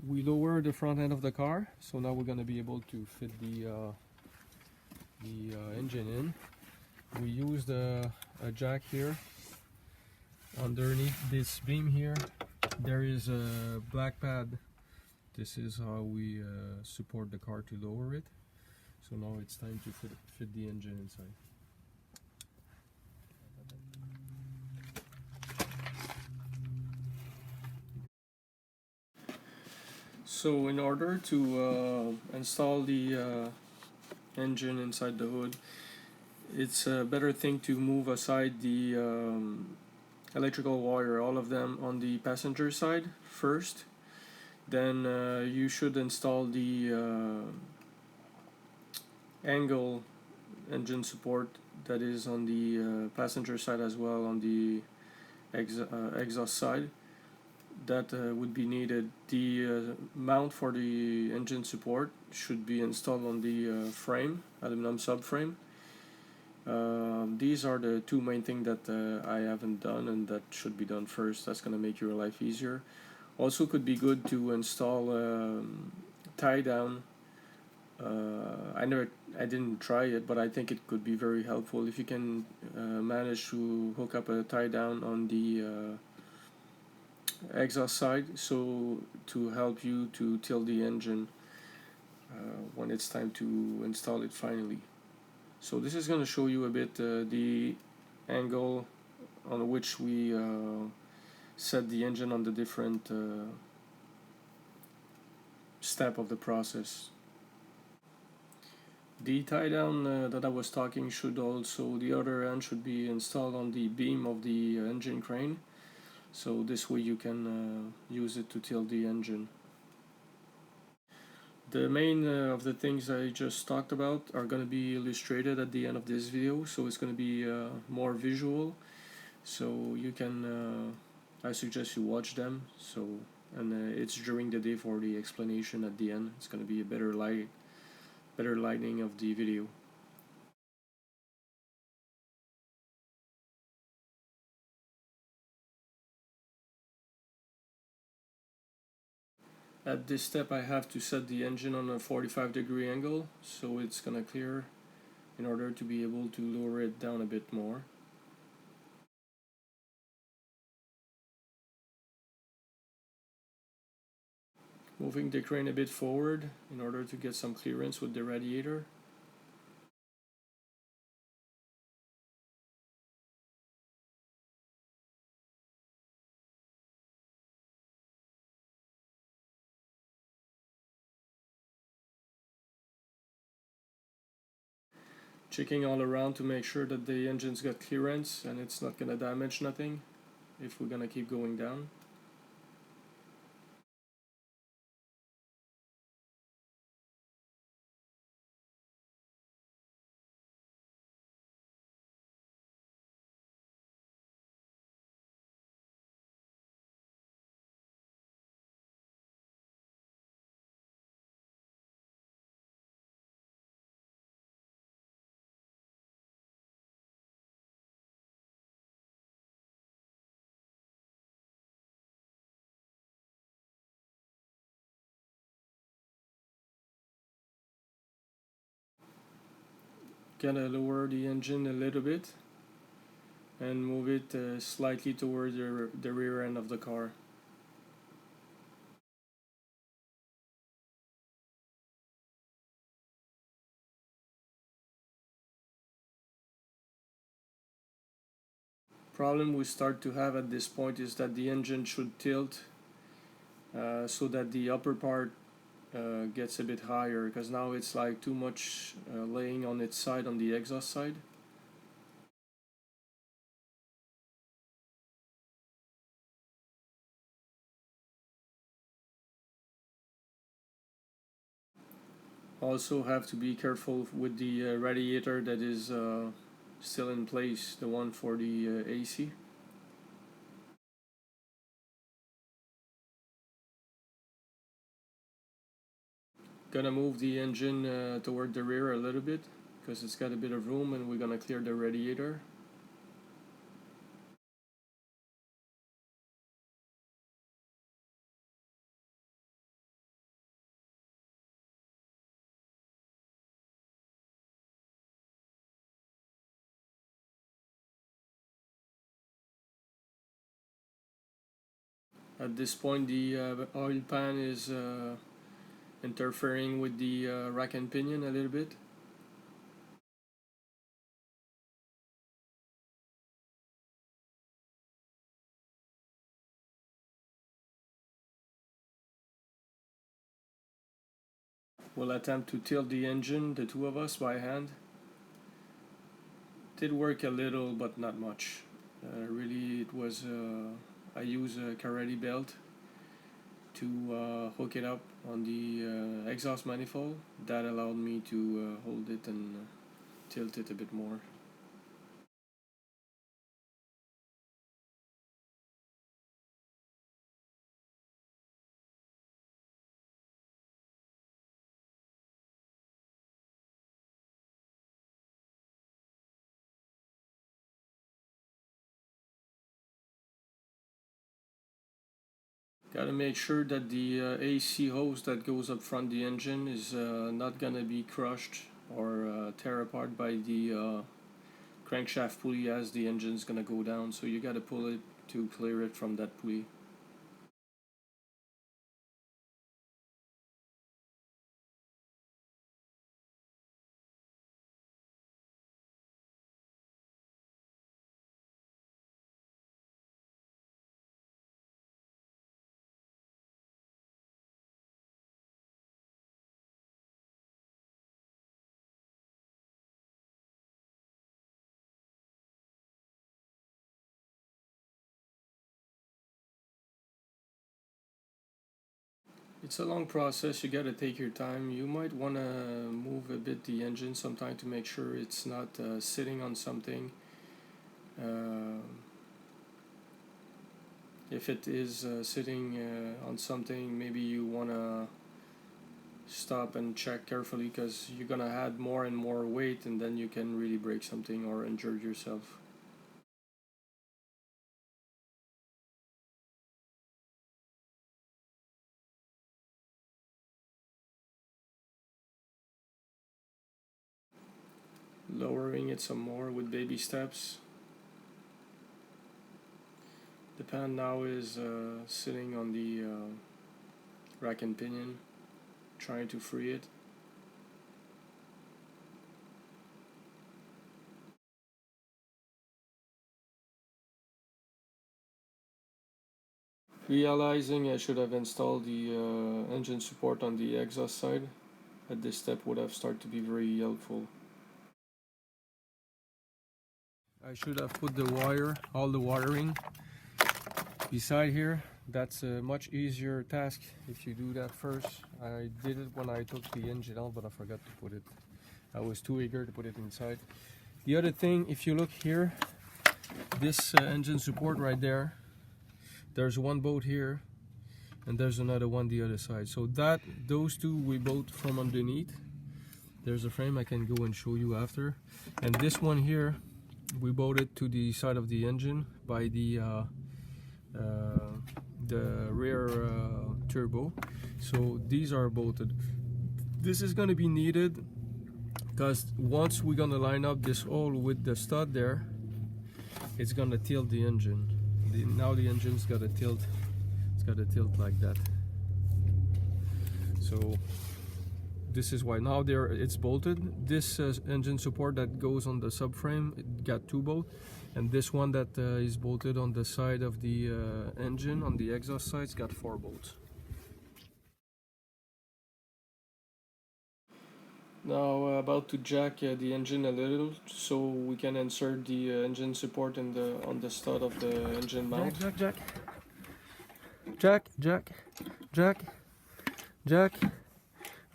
We lower the front end of the car, so now we're going to be able to fit the engine in. We used a jack here. Underneath this beam here, there is a black pad. This is how we support the car to lower it. So now it's time to fit the engine inside. So in order to install the engine inside the hood, it's a better thing to move aside the electrical wire, all of them on the passenger side first. Then you should install the angle engine support that is on the passenger side as well, on the exhaust side. That would be needed. The mount for the engine support should be installed on the frame, aluminum subframe. These are the two main things that I haven't done and that should be done first. That's going to make your life easier. Also could be good to install tie down. I didn't try it, but I think it could be very helpful if you can manage to hook up a tie down on the exhaust side, so to help you to tilt the engine when it's time to install it finally. So this is going to show you a bit the angle on which we set the engine on the different step of the process. The tie down that I was talking should also, the other end should be installed on the beam of the engine crane. So this way you can use it to tilt the engine. The main of the things I just talked about are going to be illustrated at the end of this video, so it's going to be more visual. So you can, I suggest you watch them. So, and it's during the day for the explanation at the end. It's going to be a better lighting of the video. At this step I have to set the engine on a 45-degree angle, so it's gonna clear in order to be able to lower it down a bit more. Moving the crane a bit forward in order to get some clearance with the radiator. Checking all around to make sure that the engine's got clearance and it's not gonna damage nothing if we're gonna keep going down. Gonna lower the engine a little bit and move it slightly towards the rear end of the car. Problem we start to have at this point is that the engine should tilt so that the upper part gets a bit higher, because now it's like too much laying on its side on the exhaust side. Also have to be careful with the radiator that is still in place, the one for the AC. Gonna move the engine toward the rear a little bit because it's got a bit of room, and we're gonna clear the radiator. At this point, the oil pan is interfering with the rack and pinion a little bit. We'll attempt to tilt the engine, the two of us, by hand. Did work a little, but not much. Really, it was. I use a karate belt to hook it up on the exhaust manifold. That allowed me to hold it and tilt it a bit more. Gotta make sure that the AC hose that goes up front the engine is not gonna be crushed or tear apart by the crankshaft pulley as the engine's gonna go down. So you gotta pull it to clear it from that pulley. It's a long process. You gotta take your time. You might wanna move a bit the engine sometime to make sure it's not sitting on something. Uh, if it is sitting on something, maybe you wanna stop and check carefully because you're gonna add more and more weight, and then you can really break something or injure yourself. Lowering it some more with baby steps. The pan now is sitting on the rack and pinion, trying to free it. Realizing I should have installed the engine support on the exhaust side, at this step would have started to be very helpful. I should have put the wire, all the wiring, beside here. That's a much easier task if you do that first. I did it when I took the engine out, but I forgot to put it. I was too eager to put it inside. The other thing, if you look here, this engine support right there, there's one bolt here and there's another one the other side. So those two we bolt from underneath. There's a frame I can go and show you after. And this one here, we bolted to the side of the engine by the rear turbo. So these are bolted. This is going to be needed because once we're going to line up this hole with the stud there, it's going to tilt the engine. Now the engine's got to tilt. It's got to tilt like that. So this is why now it's bolted. This engine support that goes on the subframe, it got 2 bolts, and this one that is bolted on the side of the engine on the exhaust side, it's got 4 bolts. Now about to jack the engine a little so we can insert the engine support in on the stud of the engine mount. Jack.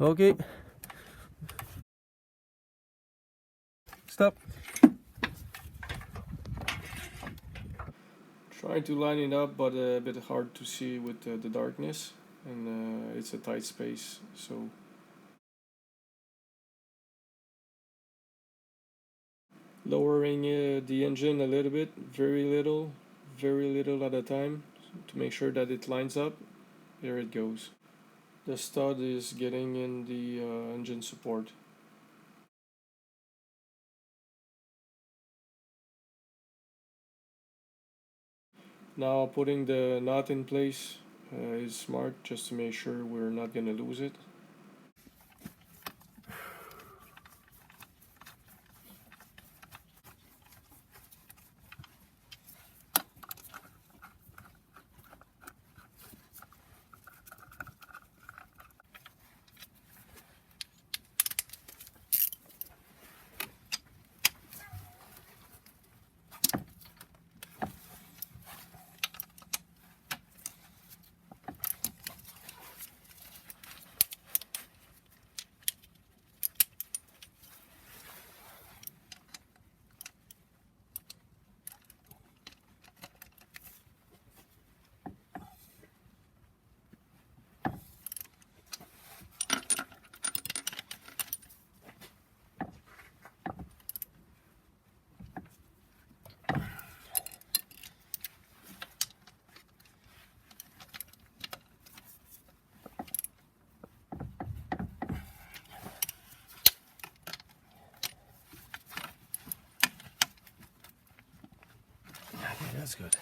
Okay. Stop. Trying to line it up, but a bit hard to see with the darkness, and it's a tight space, so. Lowering the engine a little bit, very little at a time, to make sure that it lines up. There it goes. The stud is getting in the engine support. Now putting the knot in place is smart, just to make sure we're not gonna lose it. Okay, that's good.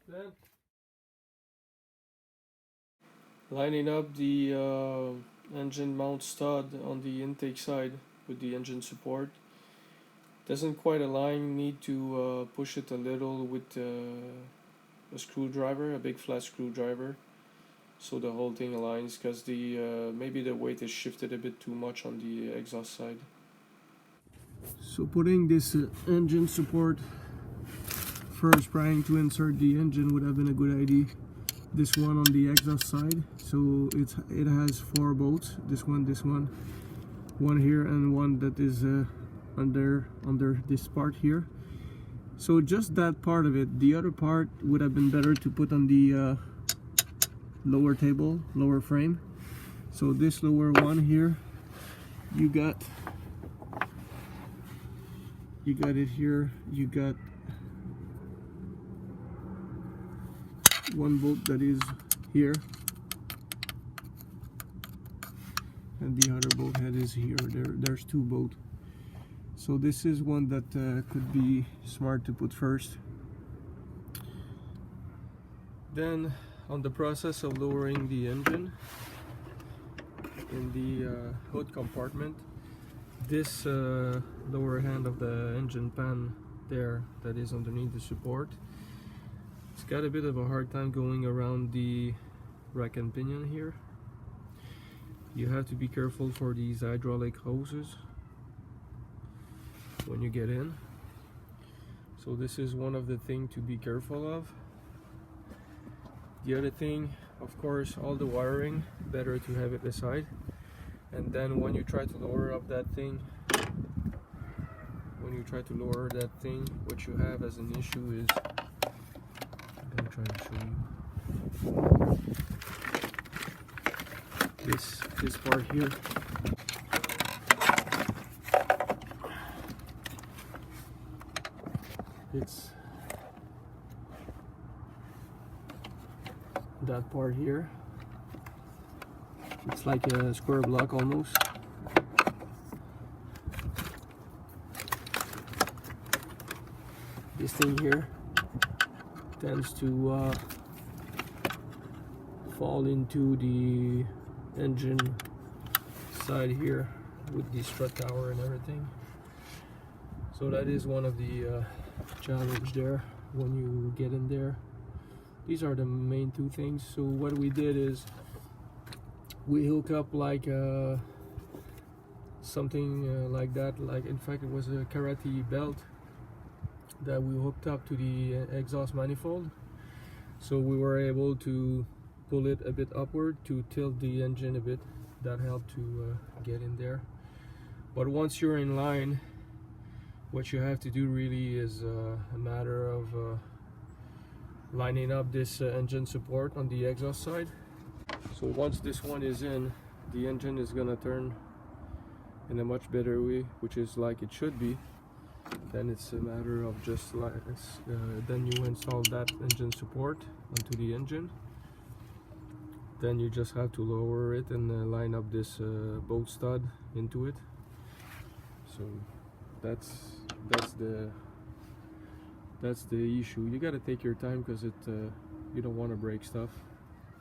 Then lining up the engine mount stud on the intake side with the engine support. Doesn't quite align, need to push it a little with a screwdriver, a big flat screwdriver, so the whole thing aligns, because the maybe the weight is shifted a bit too much on the exhaust side. So putting this engine support first, trying to insert the engine would have been a good idea. This one on the exhaust side, so it has 4 bolts. This one here, and one that is under this part here. So just that part of it. The other part would have been better to put on the lower table, lower frame. So this lower one here, you got it here. You got one bolt that is here, and the other bolt head is here. There's 2 bolts. So this is one that could be smart to put first. Then, on the process of lowering the engine in the hood compartment, this lower hand of the engine pan there that is underneath the support, it's got a bit of a hard time going around the rack and pinion here. You have to be careful for these hydraulic hoses when you get in. So this is one of the things to be careful of. The other thing, of course, all the wiring, better to have it aside. And then when you try to lower up that thing, what you have as an issue is, I'm gonna try to show you this part here. It's that part here. It's like a square block almost. This thing here tends to fall into the engine side here with the strut tower and everything. So that is one of the challenge there when you get in there. These are the main 2 things. So what we did is we hook up like something like that, like in fact it was a karate belt that we hooked up to the exhaust manifold, so we were able to pull it a bit upward to tilt the engine a bit. That helped to get in there. But once you're in line, what you have to do really is a matter of lining up this engine support on the exhaust side. So once this one is in, the engine is gonna turn in a much better way, which is like it should be. Then it's a matter of just like then you install that engine support onto the engine. Then you just have to lower it and line up this bolt stud into it. So that's the That's the issue. You gotta take your time because you don't want to break stuff.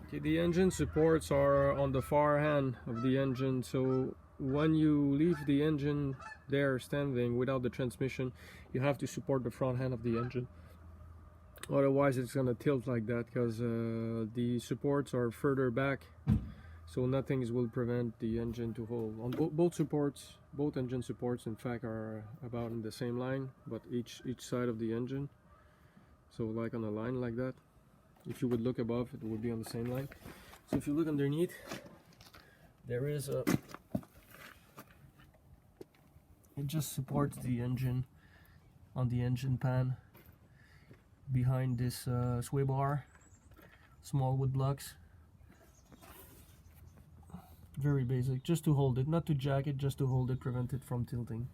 Okay, the engine supports are on the far hand of the engine, so when you leave the engine there standing without the transmission, you have to support the front hand of the engine. Otherwise it's gonna tilt like that because the supports are further back, so nothing will prevent the engine to hold. On both engine supports in fact are about in the same line, but each side of the engine, so like on a line like that. If you would look above, it would be on the same line. So if you look underneath, there is a, it just supports the engine on the engine pan behind this sway bar, small wood blocks. Very basic, just to hold it, not to jack it, just to hold it, prevent it from tilting.